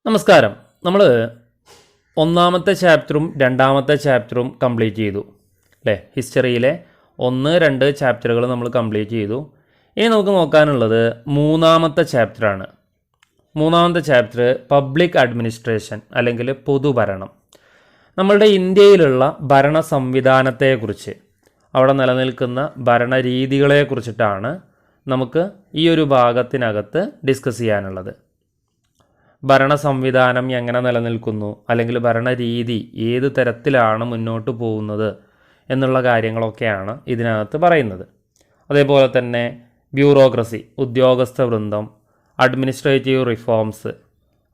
നമസ്കാരം. നമ്മൾ ഒന്നാമത്തെ ചാപ്റ്ററും രണ്ടാമത്തെ ചാപ്റ്ററും കംപ്ലീറ്റ് ചെയ്തു അല്ലേ? ഹിസ്റ്ററിയിലെ 1, 2 ചാപ്റ്ററുകൾ നമ്മൾ കംപ്ലീറ്റ് ചെയ്തു. ഇനി നമുക്ക് നോക്കാനുള്ളത് മൂന്നാമത്തെ ചാപ്റ്ററാണ്. മൂന്നാമത്തെ ചാപ്റ്റർ പബ്ലിക് അഡ്മിനിസ്ട്രേഷൻ അല്ലെങ്കിൽ പൊതുഭരണം. നമ്മളുടെ ഇന്ത്യയിലുള്ള ഭരണ സംവിധാനത്തെക്കുറിച്ച്, അവിടെ നിലനിൽക്കുന്ന ഭരണരീതികളെക്കുറിച്ചിട്ടാണ് നമുക്ക് ഈ ഒരു ഭാഗത്തിനകത്ത് ഡിസ്കസ് ചെയ്യാനുള്ളത്. ഭരണ സംവിധാനം എങ്ങനെ നിലനിൽക്കുന്നു, അല്ലെങ്കിൽ ഭരണരീതി ഏത് തരത്തിലാണ് മുന്നോട്ട് പോകുന്നത് എന്നുള്ള കാര്യങ്ങളൊക്കെയാണ് ഇതിനകത്ത് പറയുന്നത്. അതേപോലെ തന്നെ ബ്യൂറോക്രസി, ഉദ്യോഗസ്ഥ വൃന്ദം, അഡ്മിനിസ്ട്രേറ്റീവ് റിഫോംസ്,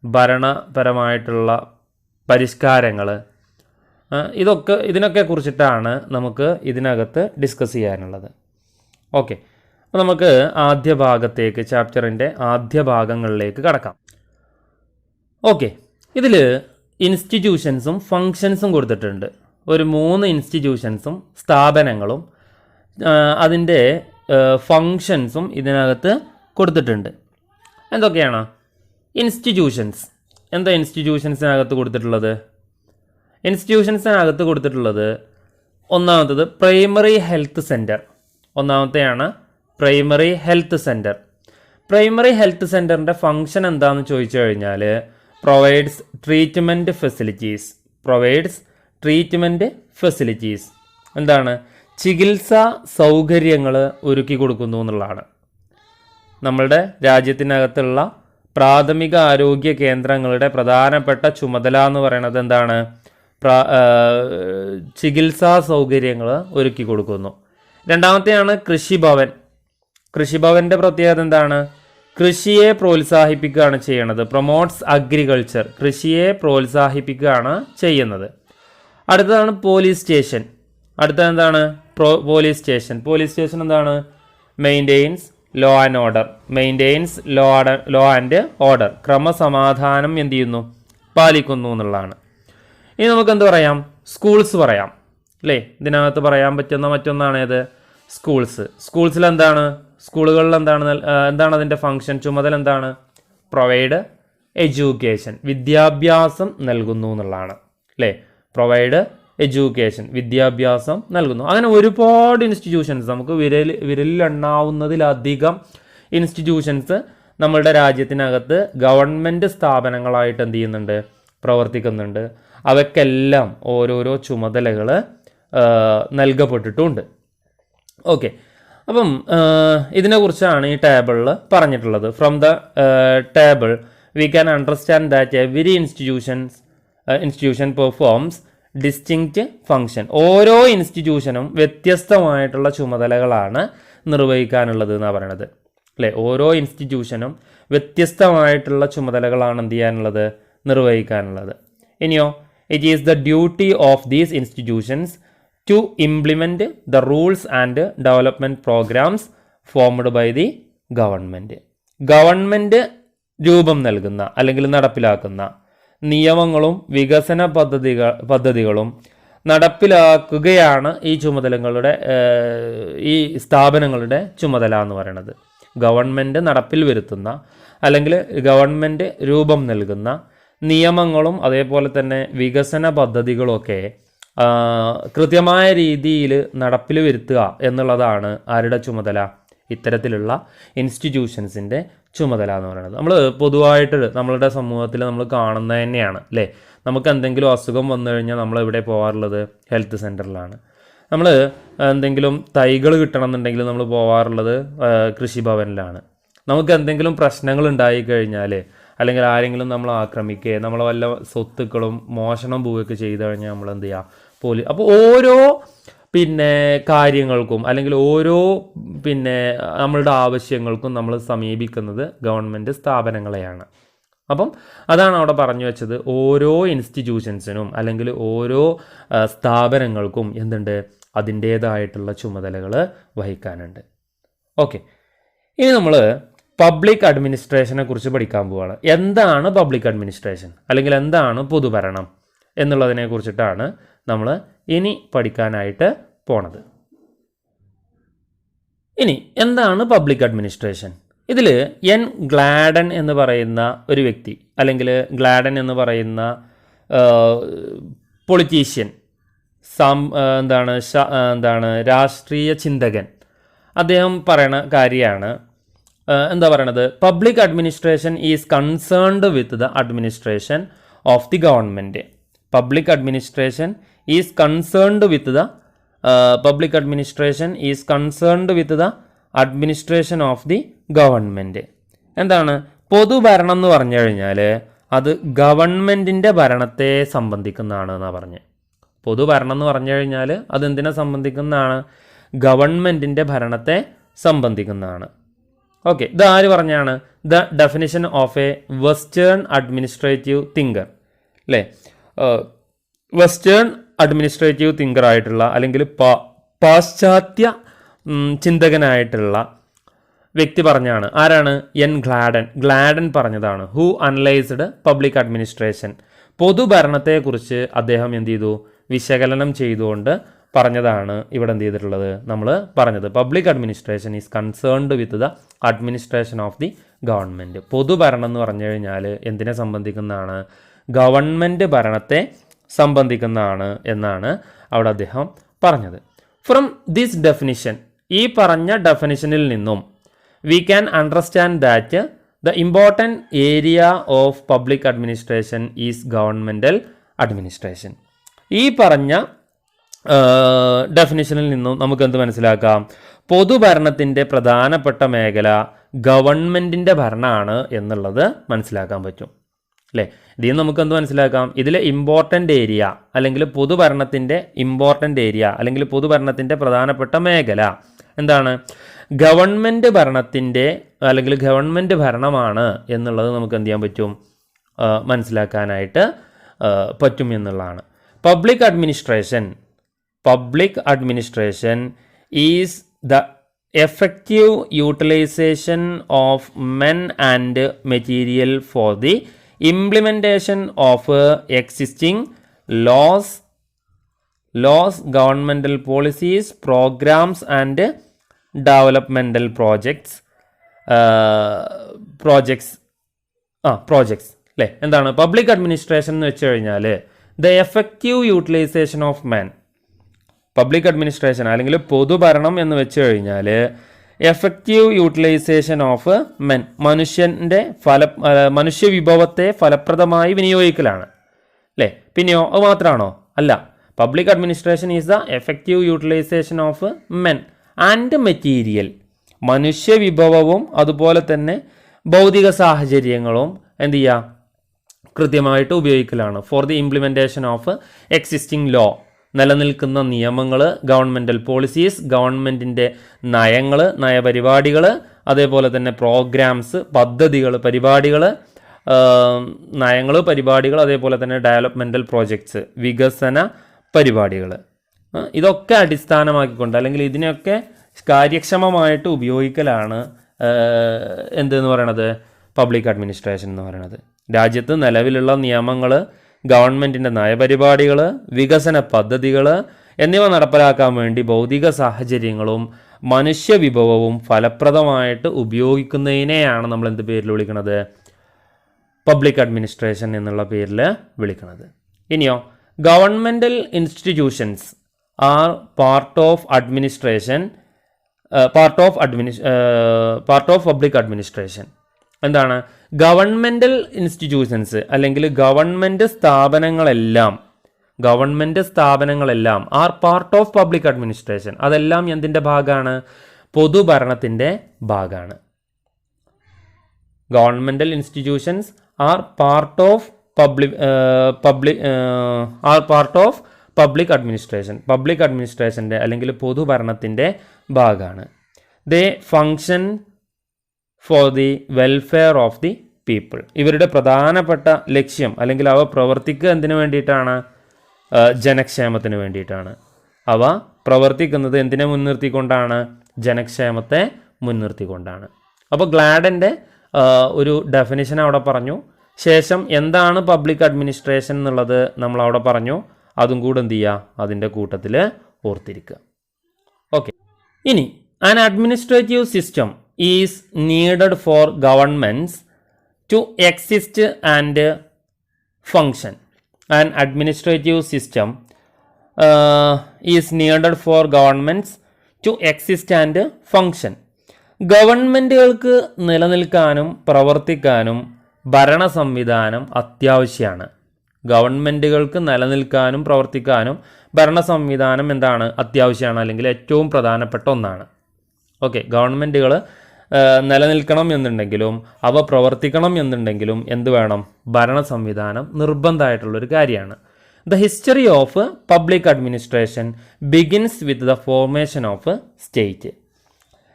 ഭരണപരമായിട്ടുള്ള പരിഷ്കാരങ്ങൾ, ഇതിനൊക്കെ കുറിച്ചിട്ടാണ് നമുക്ക് ഇതിനകത്ത് ഡിസ്കസ് ചെയ്യാനുള്ളത്. ഓക്കെ, അപ്പോൾ നമുക്ക് ആദ്യ ഭാഗത്തേക്ക്, ചാപ്റ്ററിൻ്റെ ആദ്യ ഭാഗങ്ങളിലേക്ക് കടക്കാം. ഓക്കെ, ഇതിൽ ഇൻസ്റ്റിറ്റ്യൂഷൻസും ഫങ്ഷൻസും കൊടുത്തിട്ടുണ്ട്. ഒരു 3 ഇൻസ്റ്റിറ്റ്യൂഷൻസും സ്ഥാപനങ്ങളും അതിൻ്റെ ഫങ്ഷൻസും ഇതിനകത്ത് കൊടുത്തിട്ടുണ്ട്. എന്തൊക്കെയാണ് ഇൻസ്റ്റിറ്റ്യൂഷൻസ്? എന്താ ഇൻസ്റ്റിറ്റ്യൂഷൻസിനകത്ത് കൊടുത്തിട്ടുള്ളത്? ഇൻസ്റ്റിറ്റ്യൂഷൻസിനകത്ത് കൊടുത്തിട്ടുള്ളത് ഒന്നാമത്തത് പ്രൈമറി ഹെൽത്ത് സെൻറ്റർ. ഒന്നാമത്തെയാണ് primary health centre. Primary health സെൻറ്ററിൻ്റെ ഫങ്ഷൻ എന്താണെന്ന് ചോദിച്ചു കഴിഞ്ഞാൽ പ്രൊവൈഡ്സ് ട്രീറ്റ്മെൻറ്റ് ഫെസിലിറ്റീസ്. എന്താണ്? ചികിത്സാ സൗകര്യങ്ങൾ ഒരുക്കി കൊടുക്കുന്നു എന്നുള്ളതാണ്. നമ്മളുടെ രാജ്യത്തിനകത്തുള്ള പ്രാഥമിക ആരോഗ്യ കേന്ദ്രങ്ങളുടെ പ്രധാനപ്പെട്ട ചുമതല എന്ന് പറയുന്നത് എന്താണ്? ചികിത്സാ സൗകര്യങ്ങൾ ഒരുക്കി കൊടുക്കുന്നു. രണ്ടാമത്തെയാണ് കൃഷിഭവൻ. കൃഷിഭവൻ്റെ പ്രത്യേകത എന്താണ്? കൃഷിയെ പ്രോത്സാഹിപ്പിക്കുകയാണ് ചെയ്യുന്നത്. പ്രൊമോട്ട്സ് അഗ്രികൾച്ചർ, കൃഷിയെ പ്രോത്സാഹിപ്പിക്കുകയാണ് ചെയ്യുന്നത്. അടുത്തതാണ് പോലീസ് സ്റ്റേഷൻ. അടുത്തത് എന്താണ്? പോലീസ് സ്റ്റേഷൻ എന്താണ്? മെയിൻറ്റെയിൻസ് ലോ ആൻഡ് ഓർഡർ, ക്രമസമാധാനം എന്ത് ചെയ്യുന്നു? പാലിക്കുന്നു എന്നുള്ളതാണ്. ഇനി നമുക്ക് എന്ത് പറയാം? സ്കൂൾസ് പറയാം അല്ലേ? ഇതിനകത്ത് പറയാൻ പറ്റുന്ന മറ്റൊന്നാണ് ഏത്? സ്കൂൾസിൽ എന്താണ്? സ്കൂളുകളിൽ എന്താണ് അതിൻ്റെ ഫങ്ഷൻ, ചുമതല എന്താണ്? പ്രൊവൈഡ് എഡ്യൂക്കേഷൻ, വിദ്യാഭ്യാസം നൽകുന്നു എന്നുള്ളതാണ് അല്ലേ? പ്രൊവൈഡ് എഡ്യൂക്കേഷൻ, വിദ്യാഭ്യാസം നൽകുന്നു. അങ്ങനെ ഒരുപാട് ഇൻസ്റ്റിറ്റ്യൂഷൻസ്, നമുക്ക് വിരലിലെണ്ണാവുന്നതിലധികം ഇൻസ്റ്റിറ്റ്യൂഷൻസ് നമ്മളുടെ രാജ്യത്തിനകത്ത് ഗവൺമെൻറ് സ്ഥാപനങ്ങളായിട്ട് എന്ത് ചെയ്യുന്നുണ്ട്? പ്രവർത്തിക്കുന്നുണ്ട്. അവയ്ക്കെല്ലാം ഓരോരോ ചുമതലകൾ നൽകപ്പെട്ടിട്ടുണ്ട്. ഓക്കെ, അപ്പം ഇതിനെക്കുറിച്ചാണ് ഈ ടേബിളിൽ പറഞ്ഞിട്ടുള്ളത്. From the table we can understand that every institution performs distinct function. ഓരോ ഇൻസ്റ്റിറ്റ്യൂഷനും വ്യത്യസ്തമായിട്ടുള്ള ചുമതലകളാണ് നിർവഹിക്കാനുള്ളത് എന്നാണ് പറയണത് അല്ലേ? ഓരോ ഇൻസ്റ്റിറ്റ്യൂഷനും വ്യത്യസ്തമായിട്ടുള്ള ചുമതലകളാണ് എന്ത് ചെയ്യാനുള്ളത്? നിർവഹിക്കാനുള്ളത്. ഇനിയോ, it is the duty of these institutions to implement the rules and development programs formed by the government. Government രൂപം നൽകുന്ന അല്ലെങ്കിൽ നടപ്പിലാക്കുന്ന നിയമങ്ങളും വികസന പദ്ധതികളും നടപ്പിലാക്കുകയാണ് ഈ സ്ഥാപനങ്ങളുടെ ചുമതല എന്ന് പറയുന്നത്. ഗവൺമെൻറ് നടപ്പിൽ വരുത്തുന്ന അല്ലെങ്കിൽ ഗവൺമെൻറ് രൂപം നൽകുന്ന നിയമങ്ങളും അതേപോലെ തന്നെ വികസന പദ്ധതികളൊക്കെ കൃത്യമായ രീതിയിൽ നടപ്പിൽ വരുത്തുക എന്നുള്ളതാണ് ആരുടെ ചുമതല? ഇത്തരത്തിലുള്ള ഇൻസ്റ്റിറ്റ്യൂഷൻസിൻ്റെ ചുമതല എന്ന് പറയുന്നത്. നമ്മൾ പൊതുവായിട്ട് നമ്മളുടെ സമൂഹത്തിൽ നമ്മൾ കാണുന്നത് തന്നെയാണ് അല്ലേ? നമുക്ക് എന്തെങ്കിലും അസുഖം വന്നു കഴിഞ്ഞാൽ നമ്മൾ എവിടെ പോകാറുള്ളത്? ഹെൽത്ത് സെൻറ്ററിലാണ്. നമ്മൾ എന്തെങ്കിലും തൈകൾ കിട്ടണമെന്നുണ്ടെങ്കിൽ നമ്മൾ പോകാറുള്ളത് കൃഷിഭവനിലാണ്. നമുക്ക് എന്തെങ്കിലും പ്രശ്നങ്ങൾ ഉണ്ടായിക്കഴിഞ്ഞാൽ, അല്ലെങ്കിൽ ആരെങ്കിലും നമ്മൾ ആക്രമിക്കുകയോ നമ്മളെ വല്ല സ്വത്തുക്കളും മോഷണം പോവുകയൊക്കെ ചെയ്തു കഴിഞ്ഞാൽ നമ്മൾ എന്ത് ചെയ്യുക? അപ്പോൾ ഓരോ കാര്യങ്ങൾക്കും അല്ലെങ്കിൽ ഓരോ നമ്മളുടെ ആവശ്യങ്ങൾക്കും നമ്മൾ സമീപിക്കുന്നത് ഗവൺമെൻറ് സ്ഥാപനങ്ങളെയാണ്. അപ്പം അതാണ് അവിടെ പറഞ്ഞു വെച്ചത്. ഓരോ ഇൻസ്റ്റിറ്റ്യൂഷൻസിനും അല്ലെങ്കിൽ ഓരോ സ്ഥാപനങ്ങൾക്കും എന്തുണ്ട്? അതിൻ്റേതായിട്ടുള്ള ചുമതലകൾ വഹിക്കാനുണ്ട്. ഓക്കെ, ഇനി നമ്മൾ പബ്ലിക് അഡ്മിനിസ്ട്രേഷനെ കുറിച്ച് പഠിക്കാൻ പോവുകയാണ്. എന്താണ് പബ്ലിക് അഡ്മിനിസ്ട്രേഷൻ അല്ലെങ്കിൽ എന്താണ് പൊതുഭരണം എന്നുള്ളതിനെ കുറിച്ചിട്ടാണ് നമ്മൾ ഇനി പഠിക്കാനായിട്ട് പോണത്. ഇനി എന്താണ് പബ്ലിക് അഡ്മിനിസ്ട്രേഷൻ? ഇതിൽ എൻ ഗ്ലാഡൻ എന്ന് പറയുന്ന ഒരു വ്യക്തി അല്ലെങ്കിൽ ഗ്ലാഡൻ എന്ന് പറയുന്ന പൊളിറ്റീഷ്യൻ എന്താണ് രാഷ്ട്രീയ ചിന്തകൻ അദ്ദേഹം പറയണ കാര്യമാണ് എന്താ പറയണത്, public administration is concerned with the administration of the government. Public administration is concerned with the administration of the government. എന്താണ് പൊതുഭരണം എന്ന് പറഞ്ഞു കഴിഞ്ഞാൽ അത് ഗവൺമെൻറ്റിൻ്റെ ഭരണത്തെ സംബന്ധിക്കുന്നതാണ് എന്നാണ് പറഞ്ഞത്. പൊതുഭരണം എന്ന് പറഞ്ഞു കഴിഞ്ഞാൽ അതെന്തിനെ സംബന്ധിക്കുന്നതാണ്, ഗവൺമെൻറ്റിൻ്റെ ഭരണത്തെ സംബന്ധിക്കുന്നതാണ്. ഓക്കെ, ഇത് ആര് പറഞ്ഞാണ്, the definition of A western administrative thinker അല്ലേ, വെസ്റ്റേൺ അഡ്മിനിസ്ട്രേറ്റീവ് തിങ്കർ ആയിട്ടുള്ള അല്ലെങ്കിൽ പാശ്ചാത്യ ചിന്തകനായിട്ടുള്ള വ്യക്തി പറഞ്ഞാണ്. ആരാണ്, എൻ ഗ്ലാഡൻ പറഞ്ഞതാണ്. ഹു അനലൈസ്ഡ് പബ്ലിക് അഡ്മിനിസ്ട്രേഷൻ, പൊതുഭരണത്തെക്കുറിച്ച് അദ്ദേഹം എന്ത് ചെയ്തു, വിശകലനം ചെയ്തുകൊണ്ട് പറഞ്ഞതാണ് ഇവിടെ എന്ത് ചെയ്തിട്ടുള്ളത്, നമ്മൾ പറഞ്ഞത്. Public administration is concerned with the administration of the government. പൊതുഭരണം എന്ന് പറഞ്ഞു കഴിഞ്ഞാൽ എന്തിനെ സംബന്ധിക്കുന്നതാണ്, ഗവൺമെൻറ് ഭരണത്തെ സംബന്ധിക്കുന്നതാണ് എന്നാണ് അവിടെ അദ്ദേഹം പറഞ്ഞത്. ഫ്രം ദിസ് ഡെഫിനിഷൻ, ഈ പറഞ്ഞ ഡെഫിനിഷനിൽ നിന്നും we can understand that the important area of public administration is governmental administration. ഈ പറഞ്ഞ ഡെഫിനിഷനിൽ നിന്നും നമുക്ക് എന്ത് മനസ്സിലാക്കാം, പൊതുഭരണത്തിൻ്റെ പ്രധാനപ്പെട്ട മേഖല ഗവൺമെൻറ്റിൻ്റെ ഭരണമാണ് എന്നുള്ളത് മനസ്സിലാക്കാൻ പറ്റും അല്ലേ. ഇതിൽ നമുക്ക് എന്ത് മനസ്സിലാക്കാം, ഇതിലെ ഇമ്പോർട്ടൻ്റ് ഏരിയ അല്ലെങ്കിൽ പൊതുഭരണത്തിൻ്റെ ഇമ്പോർട്ടൻ്റ് ഏരിയ അല്ലെങ്കിൽ പൊതുഭരണത്തിൻ്റെ പ്രധാനപ്പെട്ട മേഖല എന്താണ്, ഗവൺമെൻറ് ഭരണത്തിൻ്റെ അല്ലെങ്കിൽ ഗവൺമെൻറ് ഭരണമാണ് എന്നുള്ളത് നമുക്ക് എന്ത് ചെയ്യാൻ പറ്റും, മനസ്സിലാക്കാനായിട്ട് പറ്റും എന്നുള്ളതാണ്. Public administration is the effective utilisation of men and material for the implementation of existing laws, governmental policies, programmes and developmental projects അല്ലേ. എന്താണ് പബ്ലിക് അഡ്മിനിസ്ട്രേഷൻ എന്ന് വെച്ച് കഴിഞ്ഞാൽ the effective utilisation of man. Public administration അല്ലെങ്കിൽ പൊതുഭരണം എന്ന് വെച്ച് കഴിഞ്ഞാൽ എഫക്റ്റീവ് യൂട്ടിലൈസേഷൻ ഓഫ് മെൻ, മനുഷ്യവിഭവത്തെ ഫലപ്രദമായി വിനിയോഗിക്കലാണ് അല്ലേ. പിന്നെയോ അത് മാത്രമാണോ, അല്ല. Public administration is the effective utilisation of men and material, മനുഷ്യവിഭവവും അതുപോലെ തന്നെ ഭൗതിക സാഹചര്യങ്ങളും എന്ത് ചെയ്യുക, കൃത്യമായിട്ട് ഉപയോഗിക്കലാണ്. For the implementation of existing law, നിലനിൽക്കുന്ന നിയമങ്ങൾ, ഗവൺമെൻറ്റൽ പോളിസീസ്, ഗവൺമെൻറ്റിൻ്റെ നയങ്ങൾ, നയപരിപാടികൾ, അതേപോലെ തന്നെ പ്രോഗ്രാംസ്, പദ്ധതികൾ, പരിപാടികൾ, നയങ്ങൾ, പരിപാടികൾ, അതേപോലെ തന്നെ ഡെവലപ്മെൻറ്റൽ പ്രോജക്ട്സ്, വികസന പരിപാടികൾ. ഇതൊക്കെ അടിസ്ഥാനമാക്കിക്കൊണ്ട് അല്ലെങ്കിൽ ഇതിനെയൊക്കെ കാര്യക്ഷമമായിട്ട് ഉപയോഗിക്കലാണ് എന്തെന്ന് പറയണത്, പബ്ലിക് അഡ്മിനിസ്ട്രേഷൻ എന്ന് പറയണത്. രാജ്യത്ത് നിലവിലുള്ള നിയമങ്ങൾ, ഗവൺമെൻറ്റിൻ്റെ നയപരിപാടികൾ, വികസന പദ്ധതികൾ എന്നിവ നടപ്പിലാക്കാൻ വേണ്ടി ഭൗതിക സാഹചര്യങ്ങളും മനുഷ്യവിഭവവും ഫലപ്രദമായിട്ട് ഉപയോഗിക്കുന്നതിനെയാണ് നമ്മൾ എന്ത് പേരിൽ വിളിക്കുന്നത്, പബ്ലിക് അഡ്മിനിസ്ട്രേഷൻ എന്നുള്ള പേരിൽ വിളിക്കുന്നത്. ഇനിയോ governmental institutions are part of public administration. എന്താണ് ഗവൺമെൻറ്റൽ ഇൻസ്റ്റിറ്റ്യൂഷൻസ് അല്ലെങ്കിൽ ഗവൺമെൻറ് സ്ഥാപനങ്ങളെല്ലാം are part of public administration. അതെല്ലാം എന്തിൻ്റെ ഭാഗമാണ്, പൊതുഭരണത്തിൻ്റെ ഭാഗമാണ്. Governmental institutions are part of public administration. Public അഡ്മിനിസ്ട്രേഷൻ്റെ അല്ലെങ്കിൽ പൊതുഭരണത്തിൻ്റെ ഭാഗമാണ്. They function for the welfare of the people. ഇവരുടെ പ്രധാനപ്പെട്ട ലക്ഷ്യം അല്ലെങ്കിൽ അവ പ്രവർത്തിക്കുക എന്തിനു വേണ്ടിയിട്ടാണ്, ജനക്ഷേമത്തിന് വേണ്ടിയിട്ടാണ്. അവ പ്രവർത്തിക്കുന്നത് എന്തിനെ മുൻനിർത്തിക്കൊണ്ടാണ്, ജനക്ഷേമത്തെ മുൻനിർത്തിക്കൊണ്ടാണ്. അപ്പോൾ ഗ്ലാഡൻ്റെ ഒരു ഡെഫിനിഷൻ അവിടെ പറഞ്ഞു. ശേഷം എന്താണ് പബ്ലിക് അഡ്മിനിസ്ട്രേഷൻ എന്നുള്ളത് നമ്മൾ അവിടെ പറഞ്ഞു. അതും കൂടെ എന്ത് ചെയ്യുക, അതിൻ്റെ കൂട്ടത്തിൽ ഓർത്തിരിക്കുക. ഓക്കെ, ഇനി an administrative system is needed for governments to exist and function. An administrative system is needed for governments to exist and function. ഗവൺമെൻറ്റുകൾക്ക് നിലനിൽക്കാനും പ്രവർത്തിക്കാനും ഭരണ സംവിധാനം അത്യാവശ്യമാണ്. ഗവൺമെൻറ്റുകൾക്ക് നിലനിൽക്കാനും പ്രവർത്തിക്കാനും ഭരണ സംവിധാനം എന്താണ്? അത്യാവശ്യമാണ്, അല്ലെങ്കിൽ ഏറ്റവും പ്രധാനപ്പെട്ട ഒന്നാണ്. ഓക്കെ, ഗവൺമെൻറ്റുകൾ നിലനിൽക്കണം എന്നുണ്ടെങ്കിലും അവ പ്രവർത്തിക്കണം എന്നുണ്ടെങ്കിലും എന്ത് വേണം? ഭരണ സംവിധാനം നിർബന്ധമായിട്ടുള്ളൊരു കാര്യമാണ്. The history of public administration begins with the formation of state.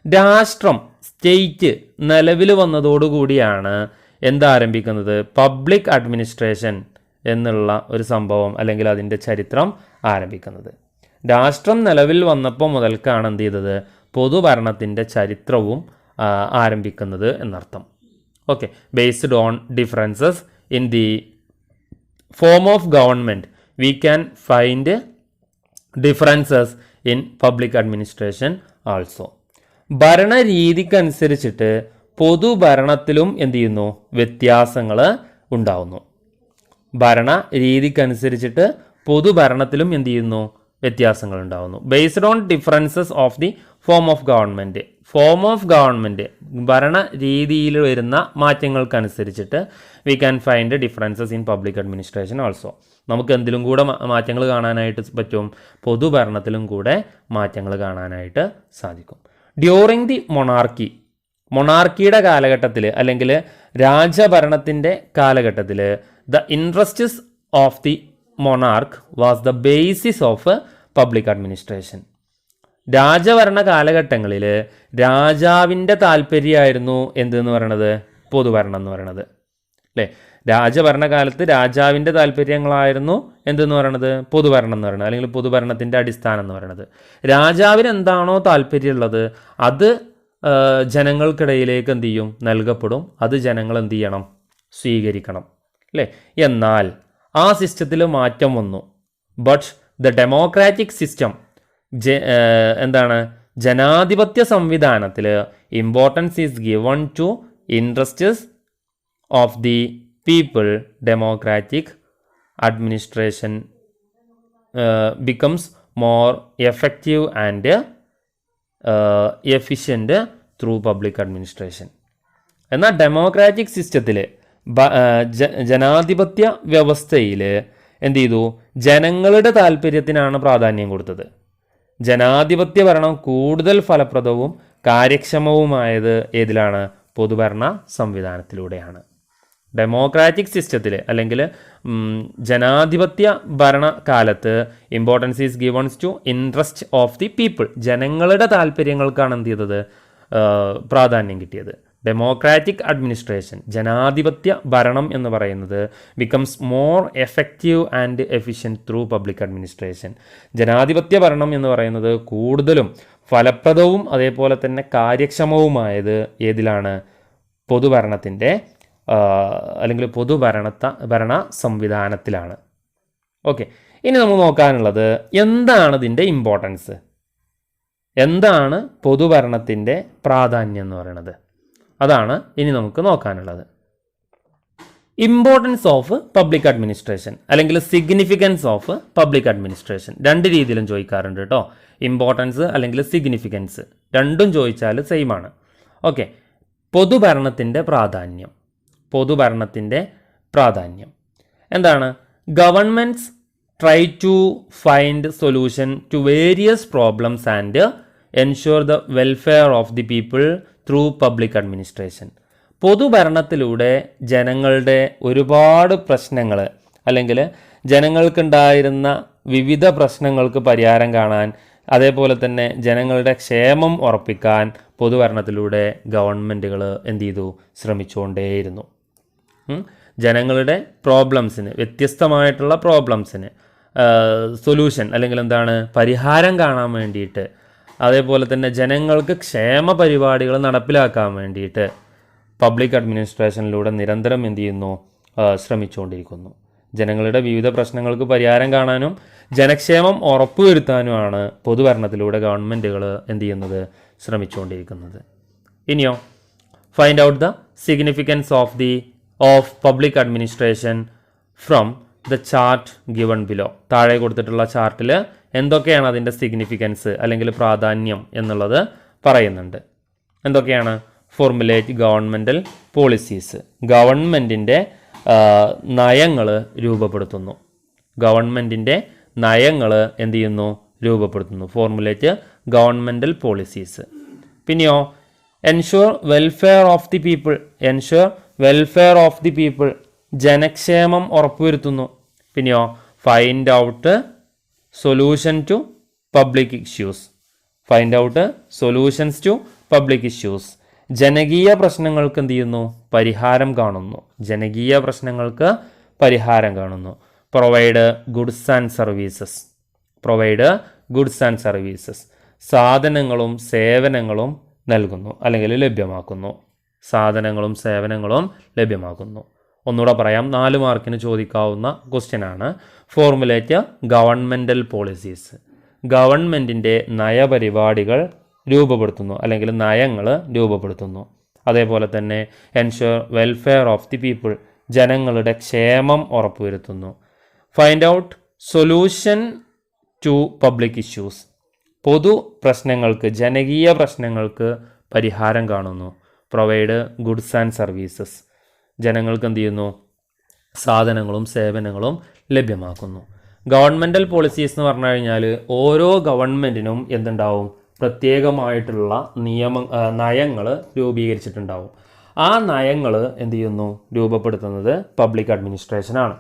രാഷ്ട്രം, സ്റ്റേറ്റ് നിലവിൽ വന്നതോടുകൂടിയാണ് എന്താരംഭിക്കുന്നത്? പബ്ലിക് അഡ്മിനിസ്ട്രേഷൻ എന്നുള്ള ഒരു സംഭവം അല്ലെങ്കിൽ അതിൻ്റെ ചരിത്രം ആരംഭിക്കുന്നത്. രാഷ്ട്രം നിലവിൽ വന്നപ്പോൾ മുതൽക്കാണ് എന്ത് ചെയ്തത്? പൊതുഭരണത്തിൻ്റെ ചരിത്രവും ആരംഭിക്കുന്നത് എന്നർത്ഥം. Okay, based on differences in the form of government we can find differences in public administration also. ഭരണരീതിക്കനുസരിച്ചിട്ട് പൊതുഭരണത്തിലും എന്ത് ചെയ്യുന്നു? വ്യത്യാസങ്ങൾ ഉണ്ടാവുന്നു. ഭരണ രീതിക്കനുസരിച്ചിട്ട് പൊതുഭരണത്തിലും എന്ത് ചെയ്യുന്നു? വ്യത്യാസങ്ങൾ ഉണ്ടാവുന്നു. Based on differences of the form of government. Form of government, ഭരണ രീതിയിൽ വരുന്ന മാറ്റങ്ങൾക്കനുസരിച്ചിട്ട് we can find differences in public administration also. നമുക്ക് എന്തിലും കൂടെ മാറ്റങ്ങൾ കാണാനായിട്ട് പറ്റും? പൊതുഭരണത്തിലും കൂടെ മാറ്റങ്ങൾ കാണാനായിട്ട് സാധിക്കും. ഡ്യൂറിങ് ദി മൊണാർക്കിയുടെ കാലഘട്ടത്തിൽ അല്ലെങ്കിൽ രാജഭരണത്തിൻ്റെ കാലഘട്ടത്തിൽ the interests of the monarch was the basis of public administration. രാജഭരണ കാലഘട്ടങ്ങളിൽ രാജാവിൻ്റെ താല്പര്യമായിരുന്നു എന്തെന്ന് പറയണത്? പൊതുഭരണം എന്ന് പറയണത് അല്ലേ? രാജഭരണകാലത്ത് രാജാവിൻ്റെ താല്പര്യങ്ങളായിരുന്നു എന്തെന്ന് പറയണത്? പൊതുഭരണം എന്ന് പറയുന്നത്, അല്ലെങ്കിൽ പൊതുഭരണത്തിൻ്റെ അടിസ്ഥാനം എന്ന് പറയുന്നത്. രാജാവിന് എന്താണോ താല്പര്യമുള്ളത് അത് ജനങ്ങൾക്കിടയിലേക്ക് എന്ത് ചെയ്യും? നൽകപ്പെടും. അത് ജനങ്ങൾ എന്ത് ചെയ്യണം? സ്വീകരിക്കണം അല്ലേ? എന്നാൽ ആ സിസ്റ്റത്തിൽ മാറ്റം വന്നു. ബട്ട് ദ ഡെമോക്രാറ്റിക് സിസ്റ്റം എന്താണ്? ജനാധിപത്യ സംവിധാനത്തിൽ importance is given to interests of the people. Democratic administration becomes more effective and efficient through public administration. എന്നാൽ ഡെമോക്രാറ്റിക് സിസ്റ്റത്തിൽ ജനാധിപത്യ വ്യവസ്ഥയിൽ എന്ത് ചെയ്തു? ജനങ്ങളുടെ താല്പര്യത്തിനാണ് പ്രാധാന്യം കൊടുത്തത്. ജനാധിപത്യ ഭരണം കൂടുതൽ ഫലപ്രദവും കാര്യക്ഷമവുമായത് ഏതിലാണ്? പൊതുഭരണ സംവിധാനത്തിലൂടെയാണ്. ഡെമോക്രാറ്റിക് സിസ്റ്റത്തിൽ അല്ലെങ്കിൽ ജനാധിപത്യ ഭരണകാലത്ത് importance is givens to interest of the people. ജനങ്ങളുടെ താല്പര്യങ്ങൾക്കാണ് എന്ത് ചെയ്തത്? പ്രാധാന്യം കിട്ടിയത്. ഡെമോക്രാറ്റിക് അഡ്മിനിസ്ട്രേഷൻ, ജനാധിപത്യ ഭരണം എന്ന് പറയുന്നത് becomes more effective and efficient through public administration. ജനാധിപത്യ ഭരണം എന്ന് പറയുന്നത് കൂടുതലും ഫലപ്രദവും അതേപോലെ തന്നെ കാര്യക്ഷമവുമായത് ഏതിലാണ്? പൊതുഭരണത്തിൻ്റെ അല്ലെങ്കിൽ ഭരണ സംവിധാനത്തിലാണ്. ഓക്കെ, ഇനി നമുക്ക് നോക്കാനുള്ളത് എന്താണ് ഇതിൻ്റെ ഇമ്പോർട്ടൻസ്? എന്താണ് പൊതുഭരണത്തിൻ്റെ പ്രാധാന്യം എന്ന് പറയുന്നത്? അതാണ് ഇനി നമുക്ക് നോക്കാനുള്ളത്. ഇമ്പോർട്ടൻസ് ഓഫ് പബ്ലിക് അഡ്മിനിസ്ട്രേഷൻ അല്ലെങ്കിൽ സിഗ്നിഫിക്കൻസ് ഓഫ് പബ്ലിക് അഡ്മിനിസ്ട്രേഷൻ രണ്ട് രീതിയിലും ചോദിക്കാറുണ്ട് കേട്ടോ. ഇമ്പോർട്ടൻസ് അല്ലെങ്കിൽ സിഗ്നിഫിക്കൻസ് രണ്ടും ചോദിച്ചാൽ സെയിം ആണ്. ഓക്കെ, പൊതുഭരണത്തിൻ്റെ പ്രാധാന്യം എന്താണ്? Governments try to find solution to various problems and ensure the welfare of the people through public administration. പൊതുഭരണത്തിലൂടെ ജനങ്ങളുടെ ഒരുപാട് പ്രശ്നങ്ങൾ അല്ലെങ്കിൽ ജനങ്ങൾക്കുണ്ടായിരുന്ന വിവിധ പ്രശ്നങ്ങൾക്ക് പരിഹാരം കാണാൻ, അതേപോലെ തന്നെ ജനങ്ങളുടെ ക്ഷേമം ഉറപ്പിക്കാൻ പൊതുഭരണത്തിലൂടെ ഗവൺമെൻറ്റുകൾ എന്ത് ചെയ്തു? ശ്രമിച്ചുകൊണ്ടേയിരുന്നു. ജനങ്ങളുടെ പ്രോബ്ലംസിന്, വ്യത്യസ്തമായിട്ടുള്ള പ്രോബ്ലംസിന് സൊല്യൂഷൻ അല്ലെങ്കിൽ എന്താണ് പരിഹാരം കാണാൻ വേണ്ടിയിട്ട്, അതേപോലെ തന്നെ ജനങ്ങൾക്ക് ക്ഷേമ പരിപാടികൾ നടപ്പിലാക്കാൻ വേണ്ടിയിട്ട് പബ്ലിക് അഡ്മിനിസ്ട്രേഷനിലൂടെ നിരന്തരം എന്ത് ചെയ്യുന്നു? ശ്രമിച്ചുകൊണ്ടിരിക്കുന്നു. ജനങ്ങളുടെ വിവിധ പ്രശ്നങ്ങൾക്ക് പരിഹാരം കാണാനും ജനക്ഷേമം ഉറപ്പുവരുത്താനുമാണ് പൊതുഭരണത്തിലൂടെ ഗവൺമെൻറ്റുകൾ എന്ത് ചെയ്യുന്നത്? ശ്രമിച്ചുകൊണ്ടിരിക്കുന്നത്. ഇനിയോ find out the significance of public administration from the chart given below. താഴെ കൊടുത്തിട്ടുള്ള ചാർട്ടിൽ എന്തൊക്കെയാണ് അതിൻ്റെ സിഗ്നിഫിക്കൻസ് അല്ലെങ്കിൽ പ്രാധാന്യം എന്നുള്ളത് പറയുന്നുണ്ട്. എന്തൊക്കെയാണ്? ഫോർമുലേറ്റ് ഗവൺമെൻറ്റൽ പോളിസീസ്, ഗവൺമെൻറ്റിൻ്റെ നയങ്ങൾ രൂപപ്പെടുത്തുന്നു. ഗവൺമെൻറ്റിൻ്റെ നയങ്ങൾ എന്ത് ചെയ്യുന്നു? രൂപപ്പെടുത്തുന്നു. Formulate governmental policies. പിന്നെയോ ensure welfare of the people, ensure welfare of the people, ജനക്ഷേമം ഉറപ്പുവരുത്തുന്നു. പിന്നെയോ find out solution to public issues, find out solutions to public issues, ജനകീയ പ്രശ്നങ്ങൾക്ക് എന്ത് ചെയ്യുന്നു? പരിഹാരം കാണുന്നു. ജനകീയ പ്രശ്നങ്ങൾക്ക് പരിഹാരം കാണുന്നു. Provide goods and services, provide goods and services, സാധനങ്ങളും സേവനങ്ങളും നൽകുന്നു അല്ലെങ്കിൽ ലഭ്യമാക്കുന്നു. സാധനങ്ങളും സേവനങ്ങളും ലഭ്യമാക്കുന്നു. ഒന്നുകൂടെ പറയാം, 4 മാർക്കിന് ചോദിക്കാവുന്ന ക്വസ്റ്റ്യനാണ്. ഫോർമുലേറ്റ് ഗവൺമെൻറ്റൽ പോളിസീസ്, ഗവൺമെൻറ്റിൻ്റെ നയപരിപാടികൾ രൂപപ്പെടുത്തുന്നു അല്ലെങ്കിൽ നയങ്ങൾ രൂപപ്പെടുത്തുന്നു. അതേപോലെ തന്നെ ensure welfare of the people, ജനങ്ങളുടെ ക്ഷേമം ഉറപ്പുവരുത്തുന്നു. Find out solution to public issues, പൊതു പ്രശ്നങ്ങൾക്ക്, ജനകീയ പ്രശ്നങ്ങൾക്ക് പരിഹാരം കാണുന്നു. പ്രൊവൈഡ് ഗുഡ്സ് ആൻഡ് സർവീസസ്, ജനങ്ങൾക്ക് എന്ത് ചെയ്യുന്നു? സാധനങ്ങളും സേവനങ്ങളും ലഭ്യമാക്കുന്നു. ഗവൺമെൻറ്റൽ പോളിസീസ് എന്ന് പറഞ്ഞു കഴിഞ്ഞാൽ ഓരോ ഗവൺമെൻറ്റിനും എന്തുണ്ടാവും? പ്രത്യേകമായിട്ടുള്ള നയങ്ങൾ രൂപീകരിച്ചിട്ടുണ്ടാവും. ആ നയങ്ങൾ എന്ത് ചെയ്യുന്നു? രൂപപ്പെടുത്തുന്നത് പബ്ലിക് അഡ്മിനിസ്ട്രേഷനാണ്.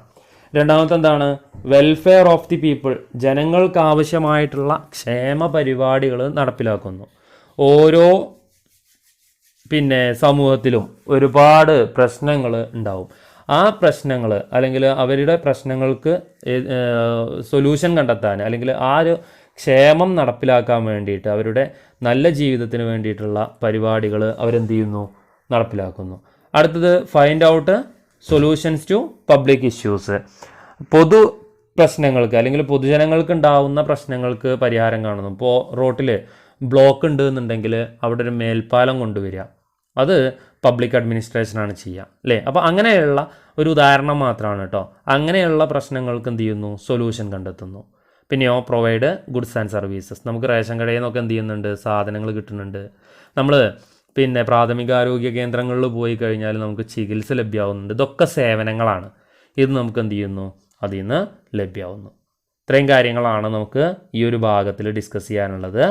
രണ്ടാമത്തെ എന്താണ്? വെൽഫെയർ ഓഫ് ദി പീപ്പിൾ, ജനങ്ങൾക്ക് ആവശ്യമായിട്ടുള്ള ക്ഷേമ പരിപാടികൾ നടപ്പിലാക്കുന്നു. ഓരോ സമൂഹത്തിലും ഒരുപാട് പ്രശ്നങ്ങൾ ഉണ്ടാവും. ആ പ്രശ്നങ്ങൾ അല്ലെങ്കിൽ അവരുടെ പ്രശ്നങ്ങൾക്ക് സൊല്യൂഷൻ കണ്ടെത്താൻ അല്ലെങ്കിൽ ആ ഒരു ക്ഷേമം നടപ്പിലാക്കാൻ വേണ്ടിയിട്ട്, അവരുടെ നല്ല ജീവിതത്തിന് വേണ്ടിയിട്ടുള്ള പരിപാടികൾ അവരെന്ത് ചെയ്യുന്നു? നടപ്പിലാക്കുന്നു. അടുത്തത് find out solutions to public issues, പൊതു പ്രശ്നങ്ങൾക്ക് അല്ലെങ്കിൽ പൊതുജനങ്ങൾക്ക് ഉണ്ടാവുന്ന പ്രശ്നങ്ങൾക്ക് പരിഹാരം കാണുന്നു. ഇപ്പോൾ റോട്ടിൽ ബ്ലോക്ക് ഉണ്ട് എന്നുണ്ടെങ്കിൽ അവിടെ ഒരു മേൽപ്പാലം കൊണ്ടുവരിക, അത് പബ്ലിക് അഡ്മിനിസ്ട്രേഷനാണ് ചെയ്യുക, അല്ലേ? അപ്പോൾ അങ്ങനെയുള്ള ഒരു ഉദാഹരണം മാത്രമാണ് കേട്ടോ. അങ്ങനെയുള്ള പ്രശ്നങ്ങൾക്ക് എന്ത് ചെയ്യുന്നു? സൊല്യൂഷൻ കണ്ടെത്തുന്നു. പിന്നെയോ പ്രൊവൈഡ് ഗുഡ്സ് ആൻഡ് സർവീസസ്, നമുക്ക് റേഷൻ കടയിൽ നിന്നൊക്കെ എന്ത് ചെയ്യുന്നുണ്ട്? സാധനങ്ങൾ കിട്ടുന്നുണ്ട്. നമ്മൾ പ്രാഥമികാരോഗ്യ കേന്ദ്രങ്ങളിൽ പോയി കഴിഞ്ഞാൽ നമുക്ക് ചികിത്സ ലഭ്യമാവുന്നുണ്ട്. ഇതൊക്കെ സേവനങ്ങളാണ്. ഇത് നമുക്ക് എന്ത് ചെയ്യുന്നു? അതിൽ നിന്ന് ലഭ്യമാവുന്നു. ഇത്രയും കാര്യങ്ങളാണ് നമുക്ക് ഈ ഒരു ഭാഗത്തിൽ ഡിസ്കസ് ചെയ്യാനുള്ളത്.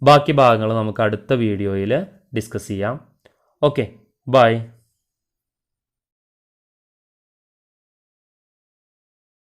ബാക്കി ഭാഗങ്ങൾ നമുക്ക് അടുത്ത വീഡിയോയിൽ ഡിസ്കസ് ചെയ്യാം. Okay, by.